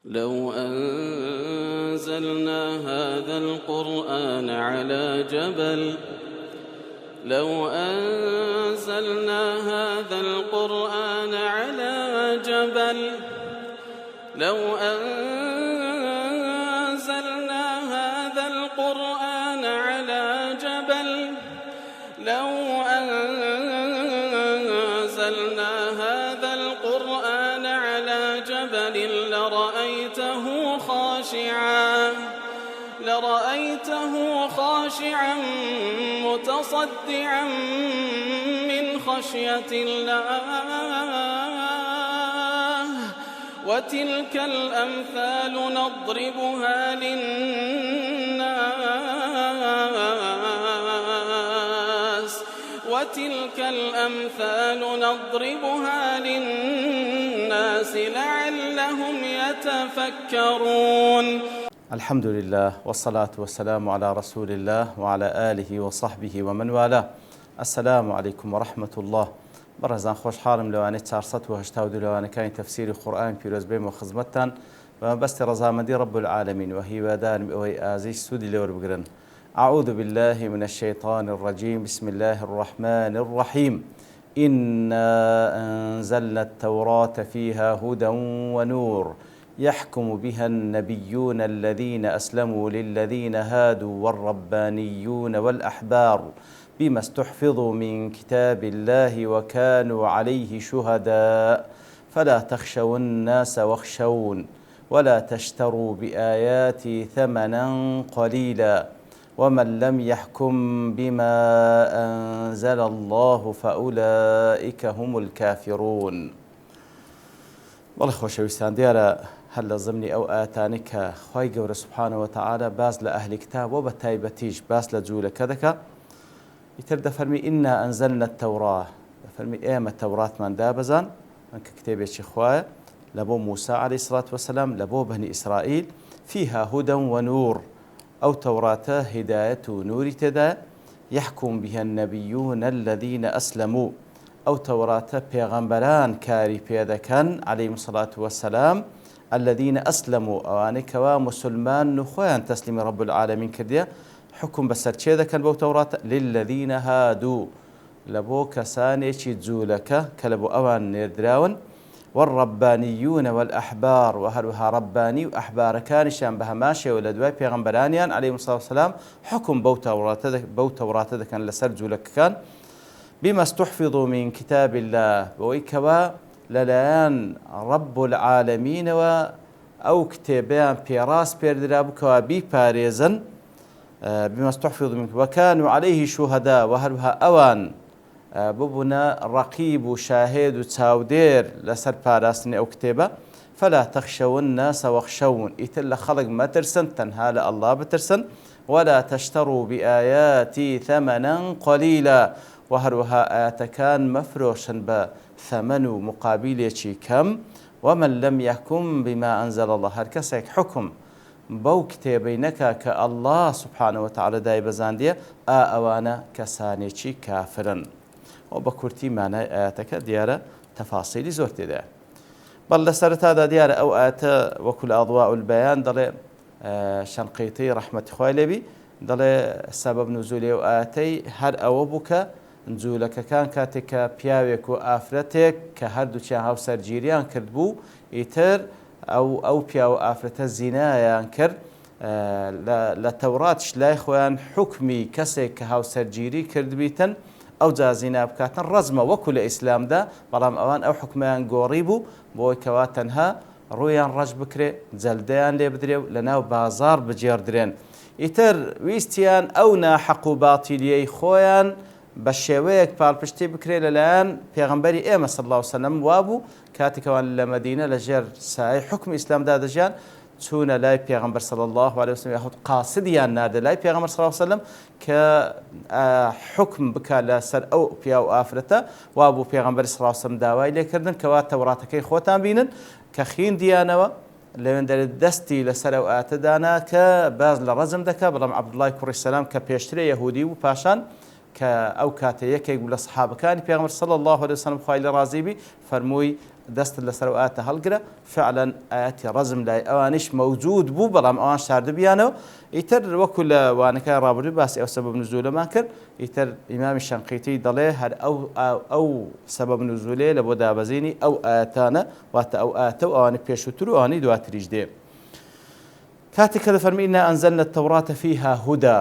لو أنزلنا هذا القرآن على جبل لو أنزلنا هذا القرآن على جبل لو أنزلنا هذا القرآن على جبل لو أنزلنا هذا القرآن على جبل لرأيته خاشعا متصدعا من خشية الله وتلك الأمثال نضربها للناس لعلهم يتفكرون. الحمد لله والصلاة والسلام على رسول الله وعلى آله وصحبه ومن والاه. السلام عليكم ورحمة الله. برزان خوش حالم لواني 482 لواني كاين تفسير القرآن في رزبين وخزمتان ومبست رزامدي رب العالمين وهي ودان وهي آزي سودي لور بقرن. أعوذ بالله من الشيطان الرجيم. بسم الله الرحمن الرحيم. إنا أنزلنا التوراة فيها هدى ونور يحكم بها النبيون الذين أسلموا للذين هادوا والربانيون والأحبار بما استحفظوا من كتاب الله وكانوا عليه شهداء فلا تخشوا الناس واخشون ولا تشتروا بآياتي ثمنا قليلا ومن لم يحكم بما أنزل الله فأولئك هم الكافرون. والله خوشويستان ديارة هل ضمني أو آتانك خواهي قورة سبحانه وتعالى باز لأهل كتاب وبتايبتيج باز لجولة كذكا يترد فرمي إنا أنزلنا التوراة فرمي إيما التوراة من دابزان من كتابة شخوايا لبو موسى عليه الصلاة والسلام لبو بني إسرائيل فيها هدى ونور أو توراة هداية نور تدا يحكم بها النبيون الذين أسلموا أو توراة بيغمبران كاري بيدكان عليهم الصلاة والسلام الذين أسلموا أوانك ومسلمان نخوان تسلم رب العالمين كرديا حكم بسرچه دكان بو توراة للذين هادوا لبو كساني تزولك كلبو أوان نردراون والربانيون والأحبار وهلوها رباني وأحبار كانشان بها ماشي ولدواي بيغمبرانيان عليهم الصلاة والسلام حكم بو توراة دكان لسرجولك كان بما استحفظوا من كتاب الله ويكوا للان رب العالمين أو كتابان بيراس بيردرابكوا بباريزن بما استحفظوا منه وكانوا عليه شهداء وهلوها أوان ببنا رقيب وشاهد وتاودير لسر باراستني أو كتابة فلا تخشوا الناس واخشون إتل خلق ما ترسن تنهال الله بترسن ولا تشتروا بآياتي ثمنا قليلا وهروها آياتكان مفروشا بثمن مقابلة كم ومن لم يحكم بما أنزل الله هركسك حكم بو كتابينك كالله سبحانه وتعالى داي بزاندية أوانا كسانيشي كافرا وبكورتي معنى آياتك ديارة تفاصيل زورتي ده بل لسرت هذا ديارة أو آيات وكل أضواء البيان ضل شنقيطي رحمة خوالبي ضل سبب نزولي وآياتي هر أوبك نزولك كان كاتك بياوك وآفرتك كهردو هاو سرجيريان كردبو إتر أو بياو آفرت الزنايا كرد لتوراتش لا إخوان حكمي كسك هاو سرجيري كردبيتن أو جازينا بكاتن رزمة وكل إسلام دا بلام أوان أو حكمان قوريبو بوي كواتنها رويان رج بكري جلدان لي بدريو لناو بازار بجير درين إتر ويستيان أو ناحق باطليي خويان بشويك بالبشتي بكري للان پیغمبري إيما صلى الله عليه وسلم وابو كاتي كوان لمدينة لجير ساي حكم إسلام دا دجان تون لاي پیغمبر صلى الله عليه وسلم ياخذ قاصديان ناد لاي پیغمبر صلى الله عليه وسلم كحكم بكا لسر او بياو آفرته وابو پیغمبر صلى الله عليه وسلم داوای لكردن كوا توراتكي خوتان بينن كخين ديانوا لمن دستي لسر او اتدانا كباز لرزم دكا بلام عبد الله كوري السلام كبيشتري يهودي وباشان كأو كاتيك يقول أصحاب كان پیغمبر صلى الله عليه وسلم خايل رازيبي فرموي دەست لەسەر ئاەتە هەڵگرە فعلا ئاەتی ڕەزم لای ئەوانش مەوجود بوو بەڵام ئەوان شاردبیانەوە ئیتر وەکو لە وانەکە ڕابردوو باسی ئەو سەبەب نزولەمان کرد ئیتر ئیمامی شەنقیتی دەڵێ هەر ئەو سەبەب نزولێ لە بۆ دابەزینی ئەو ئاەتانە واتە ئەو ئاەتە و ئەوانەی پێشووتر و ئەوانەی دواتریش دێ کاتێک کە دەفەرمی ئینا ئەنزەلنا التەوڕاتە فیها هودا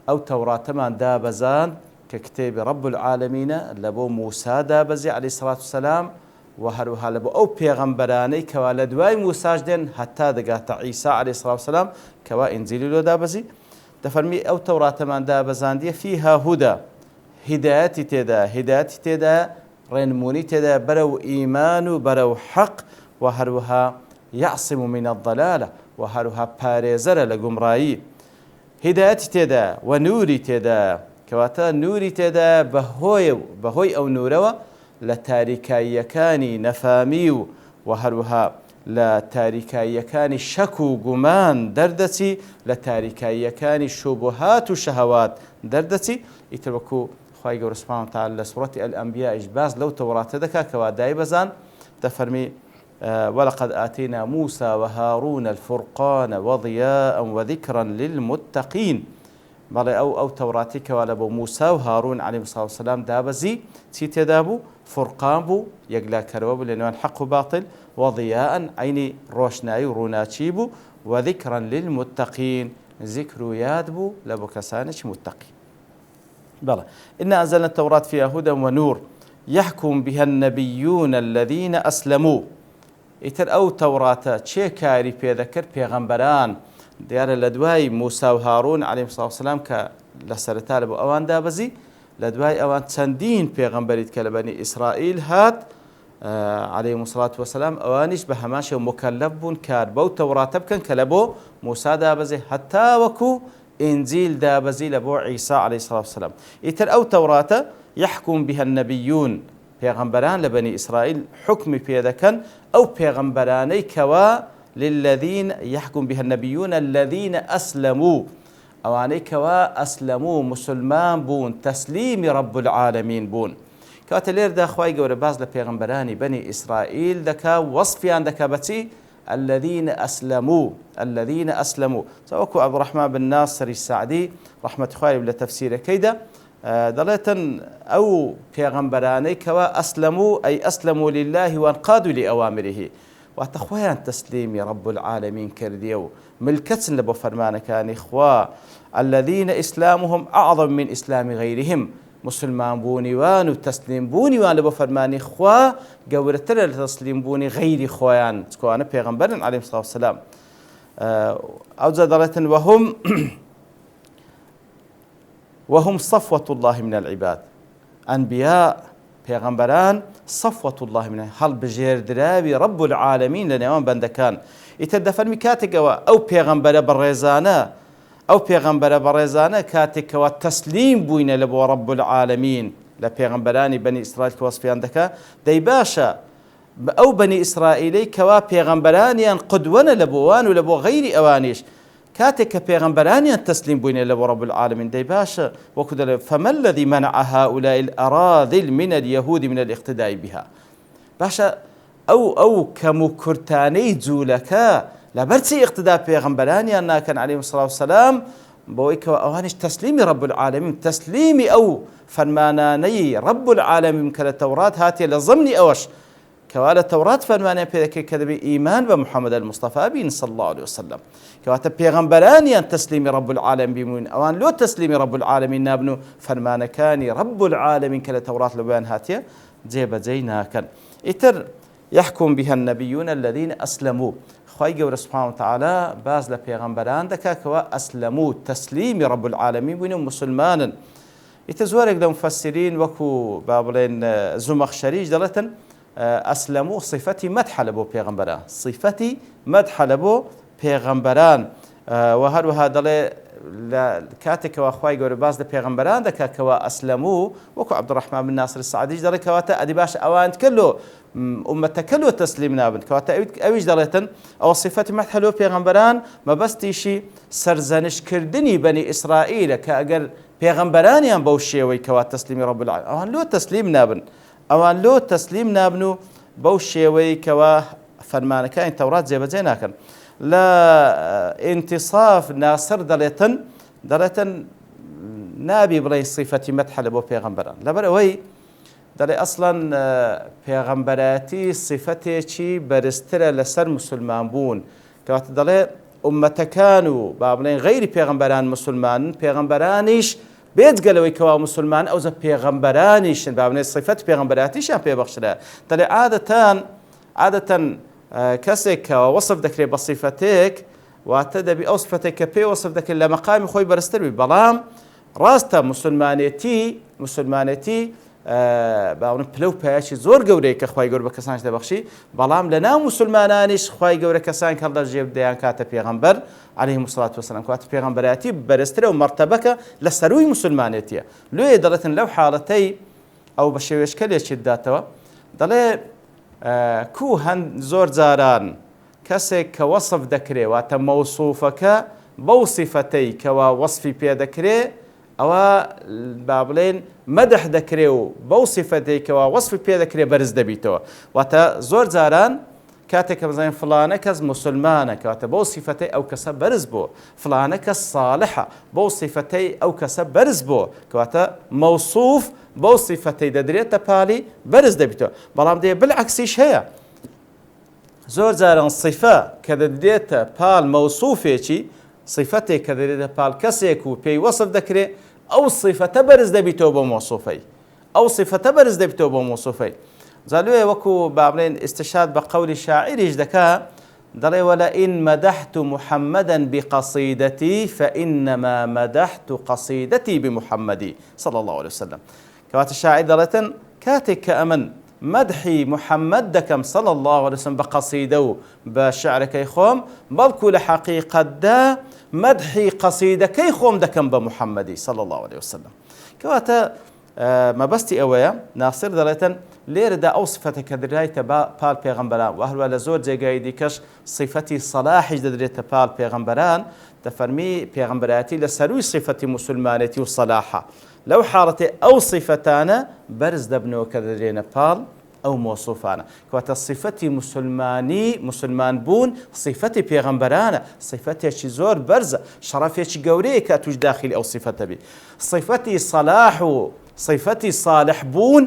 ئەو تەوراتەمان دابەزاند کە کتێبی رب العالمینە لە بۆ موسا دابەزی عەلەیهی سەڵات وسەلام و هەروەها لە بۆ ئەو پێغەمبەرانەی کەوا لە دوای موساش دێن هەتا دەگاتە عیسا عەلەیهی سەڵات وسەلام کەوا ئینجیلی لۆ دابەزی دەفەرمی ئەو تەوراتەمان دابەزاندیە فیها هودا هیدایەتی تێدا ڕێنمونی تێدا بەرەو ئیمان و بەرەو حەق و هەروەها یعصم من الضلالە و هەروەها پارێزەرە لە گومڕایی هیدایەتی تێدا و نووری تێدا کەواتە نووری تێدا بەهۆی ئەو نورەوە لە تاریکاییەکانی نەفامی و هەروەها لە تاریکاییەکانی شەک و گومان دەردەچی لە تاریکاییەکانی شوبهات و شەهەوات دەردەچی ئیتر وەکو خوای گەورە سوبحانەهو وتەعالا لە سوڕەتی ئەلئەنبیا باز لەو تەوراتە دەکا کەوا دایبەزان دەفەرمی ولقد آتينا موسى وهارون الفرقان وضياء وذكرا للمتقين بەڵێ ئەو تەوراتی کەوا لە بۆ موسا و هارون عەلەیهیمە سەڵات وسەلام دابەزی چی تێدا بوو فورقان بوو یەکلاکەرەوە بوو لە نێوان حەق و باتڵ وضیاء عینی ڕۆشنایی و ڕووناچی بوو وذكرا للمتقين ذکر و یاد بوو لە بۆ کەسانێکی متقی بەڵێ إنا أنزلنا التوراة فيها هدى ونور يحكم بها النبيون الذين أسلموا ئیتر ئەو تەوراتە چێ کاری پێدەکرد پێغەمبەران دیارە لە دوای موسا و هارون عەلەیهیمە سەڵات وسەلام کە لە سەرەتا لە بۆ ئەوان دابەزی لە دوای ئەوان چەندین پێغەمبەریت کە لە بەنی ئیسرائیل هات عەلەیهیمە سەڵات وسەلام ئەوانیش بە هەمان شێوە مکەلەف بوون کار بەو تەوراتە بکەن کە لە بۆ موسا دابەزی هەتا وەکو ئینجیل دابەزی لە بۆ عیسا عەلەیهی سەڵات وسەلام ئیتر ئەو تەوراتە يحكم بها النبيون پێغەمبەران لە بەنی ئیسرائیل حکمی پێدەکەن ئەو پێغەمبەرانەی کەوا للذين يحكم بها النبيون الذين أسلموا ئەوانەی کەوا ئەسلموا مسلمان بوون تەسلیمی رب العالمین بوون کەواتە لێرەدا خوای گەورە باز لە پێغەمبەرانی بەنی ئیسرائیل دەکا وەصفیان دەکا بەچی الذين أسلموا وەکو عەبدوڕەحمان بن ناصر السعدی ڕەحمەتی خوای لە تەفسیرەکەیدا دەڵێتن ئەو پێغەمبەرانەی کەوا ئەسلموا لله وانقادوا لأوامره واتە خۆیان تەسلیمی رب العالمین کردیە و ملکەچن لە بۆ فەرمانەکانی خوا الذين إسلامهم أعظم من إسلام غيرهم مسلمان بوونیوان و تەسلیم بوونیوان لە بۆ فەرمانی خوا گەورەترە لە تەسلیم بوونی غەیری خۆیان چکەوانە پێغەمبەرن عەلەیهیمە سەڵات وسەلام ئەوجا دەڵێتن وهم صفوة الله من العباد أنبياء پیغمبران صفوة الله من هل بجێردراوی رب العالمین لە نێوان بەندەکان ئیتر دەفەرمی کاتێکەوە ئەو پێغەمبەرە بەڕێزانە کاتێکەوە تەسلیم بووینە لە بۆ رب العالمین لە پێغەمبەرانی بەنی ئیسرائیل کە وەسفیان دەکا دەی باشە ئەو بەنی ئیسرائیلەی کەوا پێغەمبەرانیان قودوەنە لە بۆوان و لە بۆ غەیری ئەوانیش کاتێک کە پێغەمبەرانیان تەسلیم بووینە لە بۆ رب العالمین دەی باشە وەکو دەڵێ فما الذي منع هؤلاء الأراذل من اليهود من الاقتداء بها باشە ئەو کەم و کورتانەی جوولەکە لەبەرچی اقتدا پێغەمبەرانیان ناکەن عەلەیهیمە سەڵات وسەلام بۆی کەوە ئەوانیش تەسلیمی رب العالمین تەسلیمی ئەو فەرمانانەی رب العالمین کە لە تەورات هاتیە لە ضمنی ئەوەش کەوا لە تەورات فەرمانیان پێ دەکەی کە دەبێ ئیمان بە محەممەد المستەفا بین صلی الله عليه وسلم کەواتە پێغەمبەرانیان تەسلیمی رب العالمین بوون ئەوان لۆ تەسلیمی رب العالمین نابن و فەرمانەکانی رب العالمین کە لە تەورات لە بۆیان هاتیە جێبەجێی ناکەن ئیتر يحكم بها النبيون الذين أسلموا خوای گەورە سبحانه وتعالى باز لە پێغەمبەران دەکا کەوا ئەسلموا تەسلیمی رب العالمین بوون و مسلمانن ئیتر زۆرێک لە مفەسرین وەکو با بڵێن زومەخشەریش دەڵێتن ئەسلموا صفەتی مەدحە لە بۆ پێغەمبەران صفەتی مەدحە لە بۆ پێغەمبەران و هەروەها دەڵێ کاتێکەوە خوای گەورە باز لە پێغەمبەران دەکا کەوا ئەسلموا وەکو عەبدوڕەحمان بن ناصر السعدیش دەڵێ کەواتە ئەدی باشە ئەوان کەلۆ ئومەتەکە لۆ تەسلیم نابن کەواتە ئەویش دەڵێتن ئەوە صفەتی مەدحە لۆ پێغەمبەران مەبەستیشی سەرزەنشکردنی بەنی ئیسرائیلە کە ئەگەر پێغەمبەرانیان بەو شێوەی کەوا تەسلیمی رب العالمین ئەوان لۆ تەسلیم نابن و بەو شێوەی کەوا فەرمانەکانی تەورات جێبەجێ ناکەن. لە ئینتیصاف ناسر دەڵێتن نابی بڵێ صیفەتی مەدحە لە بۆ پێغەمبەران، لەبەر ئەوەی دەڵێ ئەسڵەن پێغەمبەراتی صیفەتێکی بەرزترە لەسەر مسلمان بوون، کەواتە دەڵێ ئومەتەکان و با بڵێن غەیری پێغەمبەران مسلمانن، پێغەمبەرانیش بێجگەلەوەی کەوا مسلمان ئەوزە پێغەمبەرانیشن، با بڵێن صیفەت پێغەمبەراتیشیان پێبەخشرا. دەڵێ عادەتەن کەسێک کەوا وەصف دەکرێت بە صیفەتێک واتە دەبی ئەو صیفەتێک کە پێی وەصف دەکرێت لە مەقامی خۆی بەرزتر بی، بەڵام ڕاستە مسلمانێتی باون پلە و پایەکی زۆر گەورەی کە خوای گەورە بە کەسانش دەبەخشی، بەڵام لە ناو مسلمانانیش خوای گەورە کەسان هەڵدەژێ دەیان کاتە پێغەمبەر عەلەیهیمو سڵات وەسەلام، کەواتە پێغەمبەراتی بەرزترە و مەرتەبەکە لە سەرووی مسلمانێتیە. لێ دەڵێتن لەو حاڵەتەی ئەو بە شێوێشکەلێکی داتەوە، دەڵێ کو هەند زۆر جاران کەسێک کە وەصف دەکرێ واتە مەوسوفەکە بەو صیفەتەی کەوا وەصفی پێ دەکرێ ئەوە با بڵێن مەدح دەکرێ و بەو صیفەتەی کەوا وەصفی پێ دەکرێ بەرز دەبیتەوە. واتە زۆر جاران کاتێک کە بزانین فلانە کەس مسلمانە کەواتە بەو صیفەتەی ئەو کەسە بەرز بوو، فلانە کەس صالحە بەو صیفەتەی ئەو کەسە بەرز بوو، کەواتە مەوسوف بەو صیفەتەی دەدرێتە پاڵی بەرز دەبیتەوە. بەڵام دێ بالعکسیش هەیە، زۆر جاران صیفە کە دەدرێتە پاڵ مەوسوفێکی، صیفەتێک کە دەدرێتە پاڵ کەسێک و پێی وەصف دەکرێت، ئەو صیفەتە بەرز دەبیتەوە بۆ مەوسوفەی، ئەو صیفەتە بەرز دەبیتەوە بۆ مەوسوفەی. زالوێ وەکو با بڵێن ئستشهاد بە قەولی شاعریش دەکا، دەڵێ وەلئین مەدەحت محەممەدا بقەصیدەتی فإنما مەدەحت قەصیدەتی بمحەممەدی صلی الله عليه وسلم. کەواتە شاعیر دەڵێتن کاتێک کە ئەمن مەدحی محەممەد دەکەم صلی الله عليه وسلم بە قەصیدە و بە شعرەکەی خۆم، بەڵکو لە حەقیقەتدا مەدحی قەصیدەکەی خۆم دەکەم بە محەممەدی صلی الله عليه وسلم. کەواتە مەبەستی ئەوەیە ناسر دەڵێتن لێرەدا ئەو صفەتە کە دەدرێتە پاڵ پێغەمبەران و هەروە لە زۆر جێگای دیکەش صیفەتی سەلاحیش دەدرێتە پاڵ پێغەمبەران، دەفەرمی پێغەمبەراتی لە سەرووی صیفەتی مسلمانێتی و سەلاحە. لەو حاڵەتێ ئەو صیفەتانە بەرز دەبنەوە کە دەدرێنە پاڵ ئەو مۆسوفانە، کەواتە صیفەتی مسلمان بوون صیفەتی پێغەمبەرانە، صیفەتێکی زۆر بەرزە، شەڕەفێکی گەورەیە کە توش داخلی ئەو صیفەتە بی. صیفەتی سەلاح و صیفەتی صالح بوون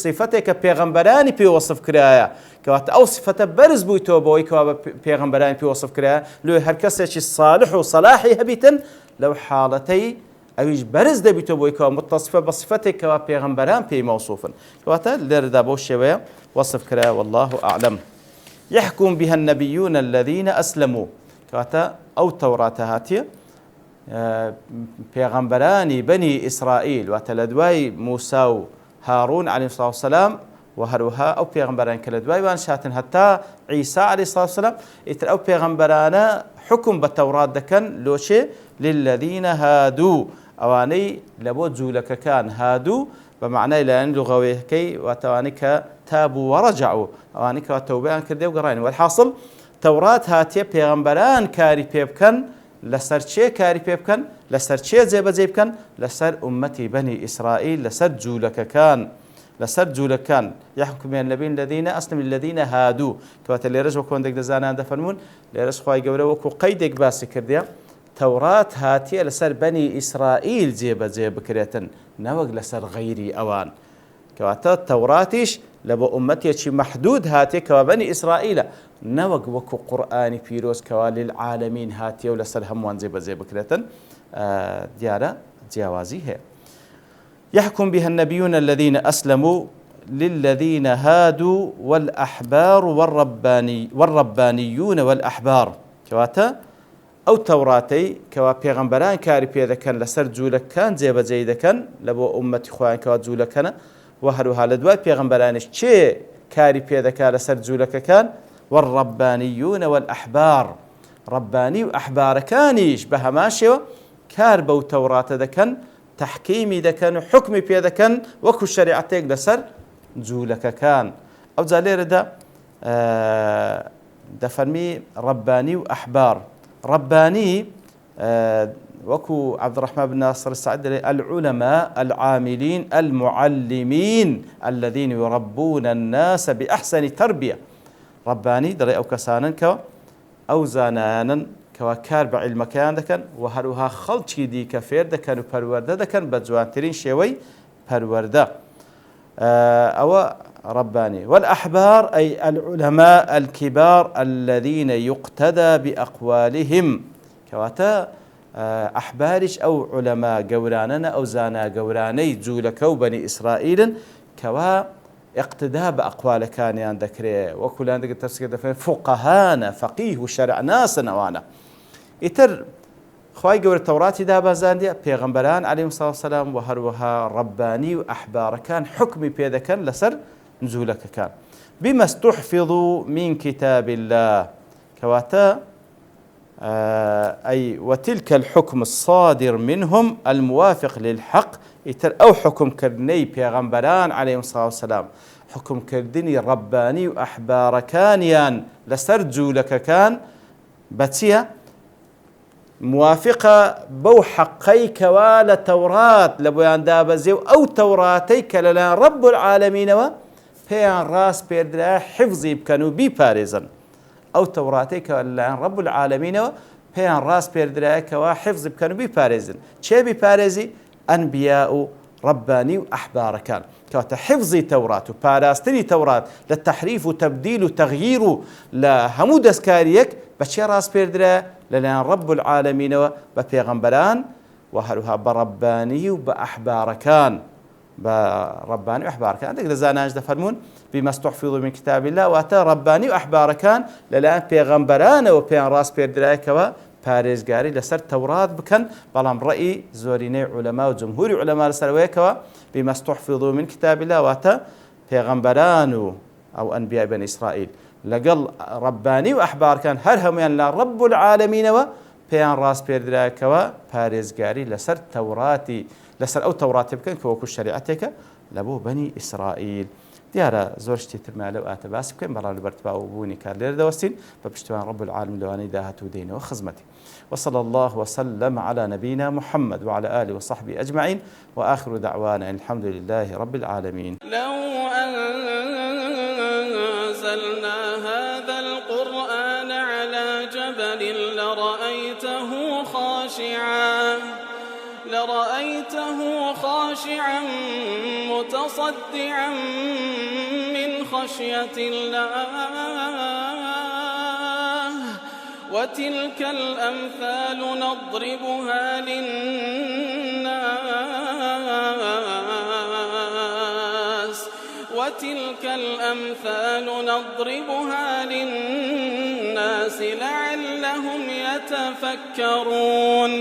صیفەتێک کە پێغەمبەرانی پێ وەصف کرایە، کەواتە ئەو صیفەتە بەرز بوویتەوە بەوەی کەوا بە پێغەمبەرانی پێ وەصف کرایە. لێ هەر کەسێکی صالح و سەلاحی هەبیتن لەو حاڵەتەی ئەویش بەرز دەبیتەوە بۆی کەوا متصفە بە صیفەتێک کەوا پێغەمبەران پێی مەوسوفن، کەواتە لێرەدا بەو شێوەیە وەصف کرایە والله أعلم. يحكم بها النبيون الذين أسلموا، کەواتە ئەو تەوراتە هاتیە پێغەمبەرانی بەنی ئیسرائیل واتە لە دوای موسا و هاڕون عەلەیهیمو سڵات وسەلام و هەروەها ئەو پێغەمبەران کە لە دوایوان شاتن هەتا عیسا عەلەیهی سڵات وسەلام، ئیتر ئەو پێغەمبەرانە حکم بە تەورات دەکەن لۆچێ للذینە هادوو، ئەوانەی لە بۆ جوولەکەکان هادوو بە معنای لایەن لوغەویەکەی واتەوانی کە تابوو وەڕەجعوا، ئەوانەی کە تەوبەیان کردێ و گەڕاین. وەلحاصل تەورات هاتیە پێغەمبەران کاری پێ بکەن، لەسەر چێ کاری پێ بکەن، لەسەر چێ جێبەجێ بکەن، لەسەر ئومەتی بەنی ئیسرائیل، لەسەر جوولەکان يحكم بها النبيين الذين أسلموا للذين هادوا، کەواتە لێرەش وەکو هەندێک دەزانان دەفەرمون لێرەش خوای گەورە وەکو قەیدێک باسی کردیە تەورات هاتیە لەسەر بەنی ئیسرائیل جێبەجێ بکرێتن نەوەک لەسەر غەیری ئەوان، کەواتە تەوراتیش لە بۆ ئومەتێکی مەحدود هاتیە کەوا بەنی ئیسرائیلە، نەوەک وەکو قورئانی پیرۆز کەوا للعالەمین هاتیە و لەسەر هەمووان جێبەجێ بکرێتن. دیارە جیاوازی هەیە. يحكم بها النبيون الذين أسلموا للذين هادوا والأحبار والربانيون والأحبار، كواتا ئەو تەوراتەی کەوا پێغەمبەران کاری پێ دەکەن لەسەر جوولەکان جێبەجێ دەکەن لە بۆ ئومەتی خۆیان کەوا جوولەکەنە، و هەروەها لە دوای پێغەمبەرانیش چێ کاری پێ دەکات لەسەر جوولەکەکان، والربانيون والأحبار، ڕەبانی و ئەحبارەکانیش بە هەمان شێوە کار بەو تەوراتە دەکەن، تحکیمی دەکەن و حکمی پێ دەکەن وەکو شەریعەتێک لەسەر جوولەکەکان. ئەو جا لێرەدا دەفەرمی ڕەبانی و ئەحبار. ڕەبانی وكو عبد الرحمن بن ناصر السعدي العلماء العاملين المعلمين الذين يربون الناس بأحسن تربية رباني دري أو كسانا كوا أو زانانا كوا كار بعلم كان دكان وهروها خلشي دي كفير دكان وبرورده دكان بجوانترين شوي برورده أو رباني. والأحبار أي العلماء الكبار الذين يقتدى بأقوالهم كواتا أحبارش أو علماء قوراننا أو زانا قوراني جولكو بني إسرائيل كوا اقتداء بأقوال كان يندكري وكل عندك تفسير فقهانا فقيه وشرع ناس نوانا يتر خواي قول التوراة دابا زاندية بيغمبران عليهم الصلاة والسلام وهروها رباني وأحبار كان حكمي بيدا كان لسر نزولك كان بما استحفظوا من كتاب الله كواتا أي وتلك الحكم الصادر منهم الموافق للحق يتر أو حكم كرني بيغمبران عليهم الصلاة والسلام حكم كردني رباني وأحبار كانيان لسرجو لك كان باتيا موافقة بو حقيك ولا توراة لبيان دابزيو أو توراتيك للا رب العالمين بيان راس بيردلا حفظي بكانوا بي باريزن أو توراتيك للا رب العالمين بيان راس بيردلا كوا حفظي بكانوا بي باريزن شي بي باريزي أنبياء رباني وأحبار كان كواتا حفظي توراة وباراستني توراة للتحريف وتبديل وتغيير لهمو دسكاريك بشي راس بيردلا لأن رب العالمين ببيغمبران وهروها برباني وبأحبار كان برباني وأحبار كان عندك لزاناج دفرمون بما استحفظوا من كتاب الله وأتى رباني وأحبار كان لأن بيغمبران وبيان راس بيردراك باريزغاري لسر توراة بكن بلام رأي زوريني علماء وجمهور علماء السلويكوا بما استحفظوا من كتاب الله وأتى بيغمبران أو أنبياء بني إسرائيل لقل رباني وأحبار كان هرهم يعني لا رب العالمين وبيان راس بيردراكوا باريزغاري لسر توراتي لسر أو توراتي بكن كوكو شريعتك لبو بني إسرائيل دیارە زۆر شتی ترما لەو ئاتە باس بکەین بەڵام لەبەرتەوا و بوونی کار لێرە دەوەستین بە پشتیوان رب العالمین لەوانەی داهاتوو دێنەوە خزمەتی وصلى الله وسلم على نبينا محمد وعلى آله وصحبه أجمعين وآخر دعوانا الحمد لله رب العالمين. لو أنزلنا هذا القرآن على جبل لرأيته خاشعا متصدعا من خشية الله وتلك الأمثال نضربها للناس لعلهم يتفكرون.